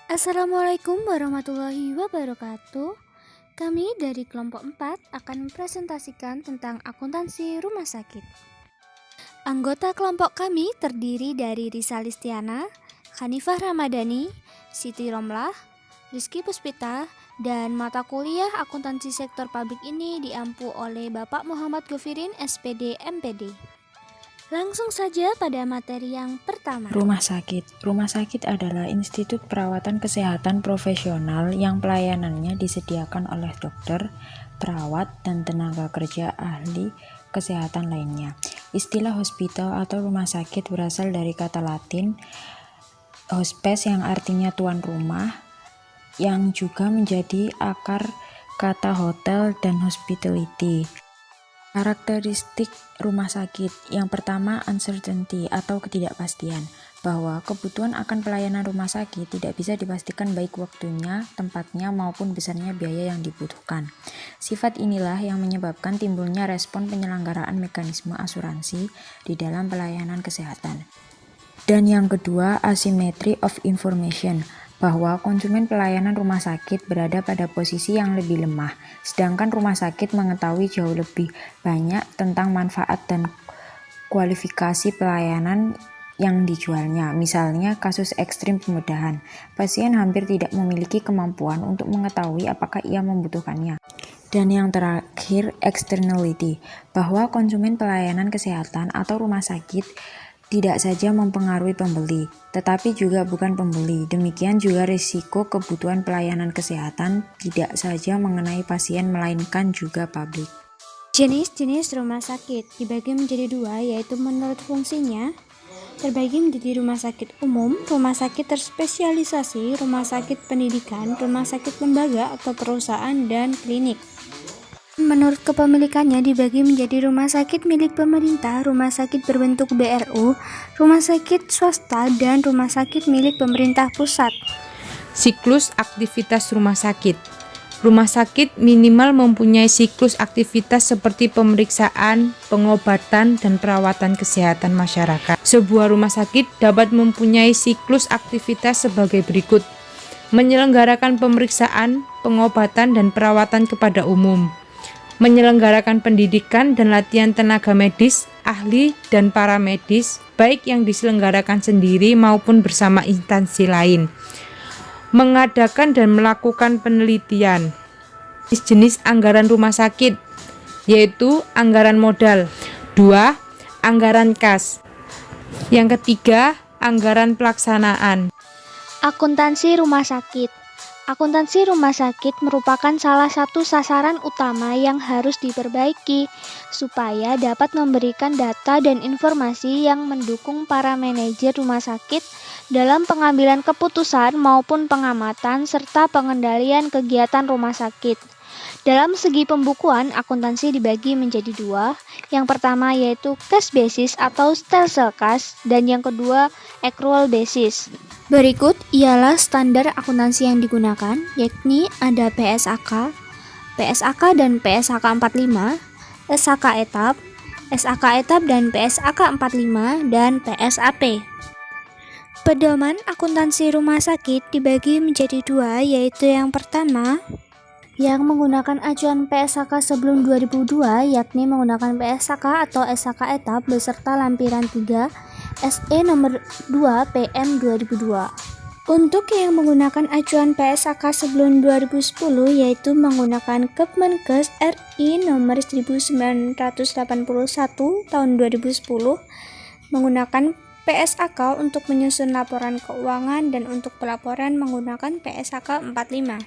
Assalamualaikum warahmatullahi wabarakatuh. Kami dari kelompok 4 akan mempresentasikan tentang akuntansi rumah sakit. Anggota kelompok kami terdiri dari Risa Listiana, Hanifah Ramadhani, Siti Romlah, Rizky Puspita, dan mata kuliah akuntansi sektor publik ini diampu oleh Bapak Muhammad Gofirin, SPD, MPD. Langsung saja pada materi yang pertama. Rumah sakit. Rumah sakit adalah institut perawatan kesehatan profesional yang pelayanannya disediakan oleh dokter, perawat, dan tenaga kerja ahli kesehatan lainnya. Istilah hospital atau rumah sakit berasal dari kata Latin hospes yang artinya tuan rumah, yang juga menjadi akar kata hotel dan hospitality. Karakteristik rumah sakit. Yang pertama, uncertainty atau ketidakpastian, bahwa kebutuhan akan pelayanan rumah sakit tidak bisa dipastikan baik waktunya, tempatnya, maupun besarnya biaya yang dibutuhkan. Sifat inilah yang menyebabkan timbulnya respon penyelenggaraan mekanisme asuransi di dalam pelayanan kesehatan. Dan yang kedua, asymmetry of information, bahwa konsumen pelayanan rumah sakit berada pada posisi yang lebih lemah, sedangkan rumah sakit mengetahui jauh lebih banyak tentang manfaat dan kualifikasi pelayanan yang dijualnya. Misalnya kasus ekstrim pembedahan, pasien hampir tidak memiliki kemampuan untuk mengetahui apakah ia membutuhkannya. Dan yang terakhir, externality, bahwa konsumen pelayanan kesehatan atau rumah sakit tidak saja mempengaruhi pembeli, tetapi juga bukan pembeli. Demikian juga risiko kebutuhan pelayanan kesehatan tidak saja mengenai pasien, melainkan juga publik. Jenis-jenis rumah sakit dibagi menjadi dua, yaitu menurut fungsinya, terbagi menjadi rumah sakit umum, rumah sakit terspesialisasi, rumah sakit pendidikan, rumah sakit lembaga atau perusahaan, dan klinik. Menurut kepemilikannya dibagi menjadi rumah sakit milik pemerintah, rumah sakit berbentuk BRU, rumah sakit swasta, dan rumah sakit milik pemerintah pusat. Siklus aktivitas rumah sakit. Rumah sakit minimal mempunyai siklus aktivitas seperti pemeriksaan, pengobatan, dan perawatan kesehatan masyarakat. Sebuah rumah sakit dapat mempunyai siklus aktivitas sebagai berikut: menyelenggarakan pemeriksaan, pengobatan, dan perawatan kepada umum, menyelenggarakan pendidikan dan latihan tenaga medis, ahli, dan paramedis, baik yang diselenggarakan sendiri maupun bersama instansi lain, mengadakan dan melakukan penelitian. Jenis anggaran rumah sakit, yaitu anggaran modal. 2. Anggaran kas. Yang ketiga, anggaran pelaksanaan. Akuntansi rumah sakit. Akuntansi rumah sakit merupakan salah satu sasaran utama yang harus diperbaiki supaya dapat memberikan data dan informasi yang mendukung para manajer rumah sakit dalam pengambilan keputusan maupun pengamatan serta pengendalian kegiatan rumah sakit. Dalam segi pembukuan, akuntansi dibagi menjadi dua. Yang pertama yaitu cash basis atau stelsel cash, dan yang kedua accrual basis. Berikut ialah standar akuntansi yang digunakan, yakni ada PSAK, PSAK dan PSAK 45, SAK etap, SAK etap dan PSAK 45, dan PSAP. Pedoman akuntansi rumah sakit dibagi menjadi dua, yaitu yang pertama yang menggunakan acuan PSAK sebelum 2002, yakni menggunakan PSAK atau SAK etap beserta lampiran 3 SE nomor 2 PM 2002. Untuk yang menggunakan acuan PSAK sebelum 2010, yaitu menggunakan Kepmenkes RI nomor 1981 tahun 2010, menggunakan PSAK untuk menyusun laporan keuangan dan untuk pelaporan menggunakan PSAK 45.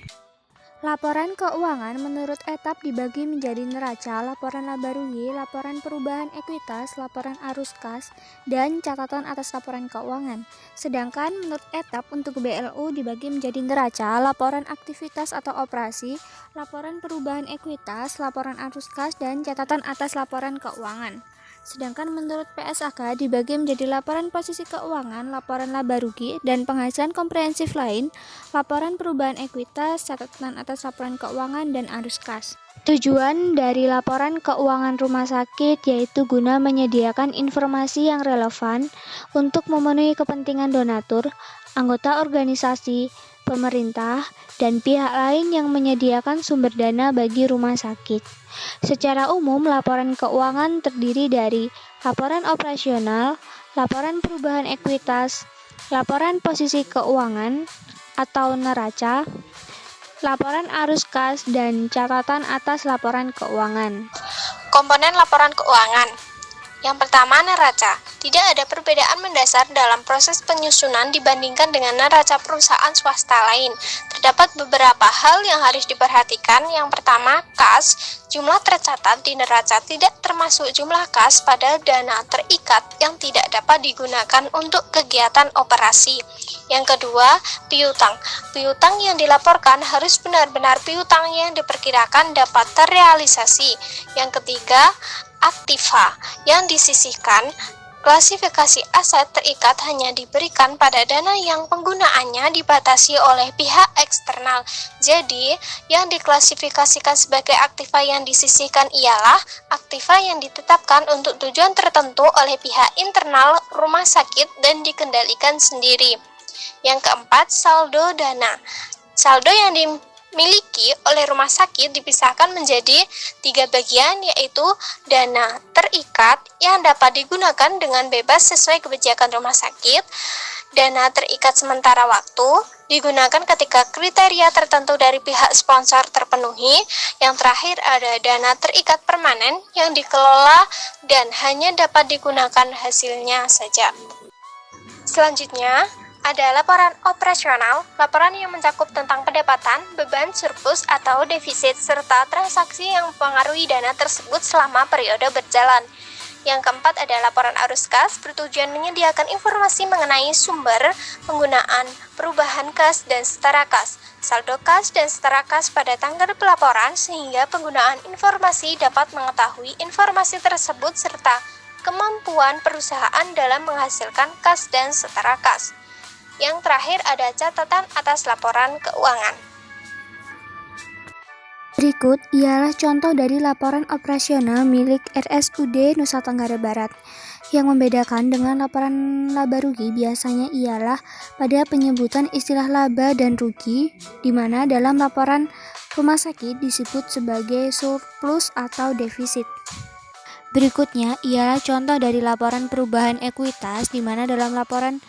Laporan keuangan menurut etap dibagi menjadi neraca, laporan laba rugi, laporan perubahan ekuitas, laporan arus kas, dan catatan atas laporan keuangan. Sedangkan menurut etap untuk BLU dibagi menjadi neraca, laporan aktivitas atau operasi, laporan perubahan ekuitas, laporan arus kas, dan catatan atas laporan keuangan. Sedangkan menurut PSAK dibagi menjadi laporan posisi keuangan, laporan laba rugi, dan penghasilan komprehensif lain, laporan perubahan ekuitas, catatan atas laporan keuangan, dan arus kas. Tujuan dari laporan keuangan rumah sakit yaitu guna menyediakan informasi yang relevan untuk memenuhi kepentingan donatur, anggota organisasi, pemerintah, dan pihak lain yang menyediakan sumber dana bagi rumah sakit. Secara umum, laporan keuangan terdiri dari laporan operasional, laporan perubahan ekuitas, laporan posisi keuangan atau neraca, laporan arus kas, dan catatan atas laporan keuangan. Komponen laporan keuangan. Yang pertama, neraca. Tidak ada perbedaan mendasar dalam proses penyusunan dibandingkan dengan neraca perusahaan swasta lain. Terdapat beberapa hal yang harus diperhatikan. Yang pertama, kas. Jumlah tercatat di neraca tidak termasuk jumlah kas pada dana terikat yang tidak dapat digunakan untuk kegiatan operasi. Yang kedua, piutang. Piutang yang dilaporkan harus benar-benar piutang yang diperkirakan dapat terrealisasi. Yang ketiga, aktiva yang disisihkan. Klasifikasi aset terikat hanya diberikan pada dana yang penggunaannya dibatasi oleh pihak eksternal. Jadi, yang diklasifikasikan sebagai aktiva yang disisihkan ialah aktiva yang ditetapkan untuk tujuan tertentu oleh pihak internal rumah sakit dan dikendalikan sendiri. Yang keempat, saldo dana. Saldo yang dimiliki oleh rumah sakit dipisahkan menjadi 3 bagian, yaitu dana terikat yang dapat digunakan dengan bebas sesuai kebijakan rumah sakit, dana terikat sementara waktu digunakan ketika kriteria tertentu dari pihak sponsor terpenuhi, yang terakhir ada dana terikat permanen yang dikelola dan hanya dapat digunakan hasilnya saja. Selanjutnya, ada laporan operasional, laporan yang mencakup tentang pendapatan, beban, surplus, atau defisit, serta transaksi yang mempengaruhi dana tersebut selama periode berjalan. Yang keempat ada laporan arus kas, bertujuan menyediakan informasi mengenai sumber, penggunaan, perubahan kas, dan setara kas, saldo kas, dan setara kas pada tanggal pelaporan, sehingga penggunaan informasi dapat mengetahui informasi tersebut serta kemampuan perusahaan dalam menghasilkan kas dan setara kas. Yang terakhir ada catatan atas laporan keuangan. Berikut ialah contoh dari laporan operasional milik RSUD Nusa Tenggara Barat. Yang membedakan dengan laporan laba rugi biasanya ialah pada penyebutan istilah laba dan rugi, di mana dalam laporan rumah sakit disebut sebagai surplus atau defisit. Berikutnya ialah contoh dari laporan perubahan ekuitas, di mana dalam laporan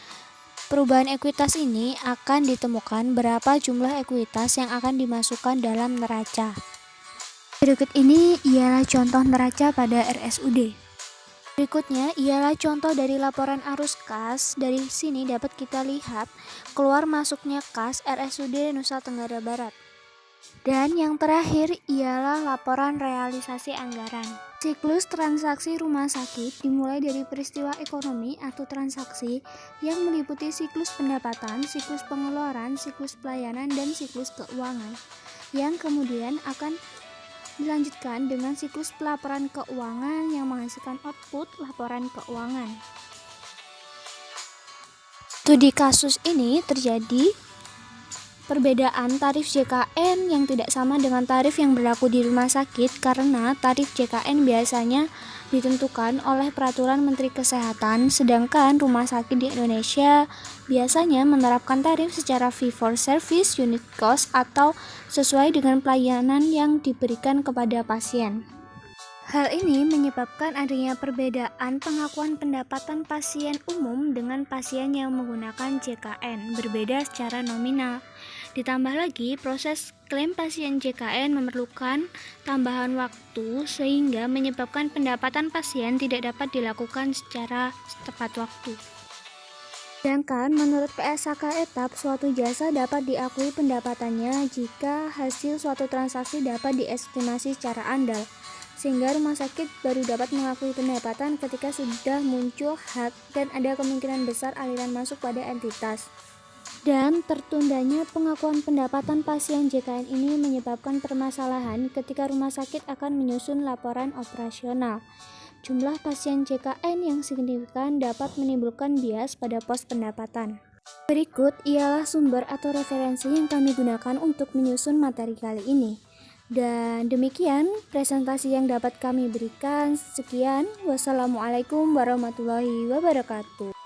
perubahan ekuitas ini akan ditemukan berapa jumlah ekuitas yang akan dimasukkan dalam neraca. Berikut ini ialah contoh neraca pada RSUD. Berikutnya ialah contoh dari laporan arus kas. Dari sini dapat kita lihat keluar masuknya kas RSUD Nusa Tenggara Barat. Dan yang terakhir ialah laporan realisasi anggaran. Siklus transaksi rumah sakit dimulai dari peristiwa ekonomi atau transaksi yang meliputi siklus pendapatan, siklus pengeluaran, siklus pelayanan, dan siklus keuangan, yang kemudian akan dilanjutkan dengan siklus pelaporan keuangan yang menghasilkan output laporan keuangan. Studi kasus ini terjadi perbedaan tarif JKN yang tidak sama dengan tarif yang berlaku di rumah sakit karena tarif JKN biasanya ditentukan oleh peraturan Menteri Kesehatan, sedangkan rumah sakit di Indonesia biasanya menerapkan tarif secara fee for service unit cost atau sesuai dengan pelayanan yang diberikan kepada pasien. Hal ini menyebabkan adanya perbedaan pengakuan pendapatan pasien umum dengan pasien yang menggunakan JKN, berbeda secara nominal. Ditambah lagi, proses klaim pasien JKN memerlukan tambahan waktu sehingga menyebabkan pendapatan pasien tidak dapat dilakukan secara tepat waktu. Sedangkan menurut PSAK etap, suatu jasa dapat diakui pendapatannya jika hasil suatu transaksi dapat diestimasi secara andal, sehingga rumah sakit baru dapat mengakui pendapatan ketika sudah muncul hak dan ada kemungkinan besar aliran masuk pada entitas. Dan tertundanya pengakuan pendapatan pasien JKN ini menyebabkan permasalahan ketika rumah sakit akan menyusun laporan operasional. Jumlah pasien JKN yang signifikan dapat menimbulkan bias pada pos pendapatan. Berikut ialah sumber atau referensi yang kami gunakan untuk menyusun materi kali ini. Dan demikian presentasi yang dapat kami berikan. Sekian, wassalamualaikum warahmatullahi wabarakatuh.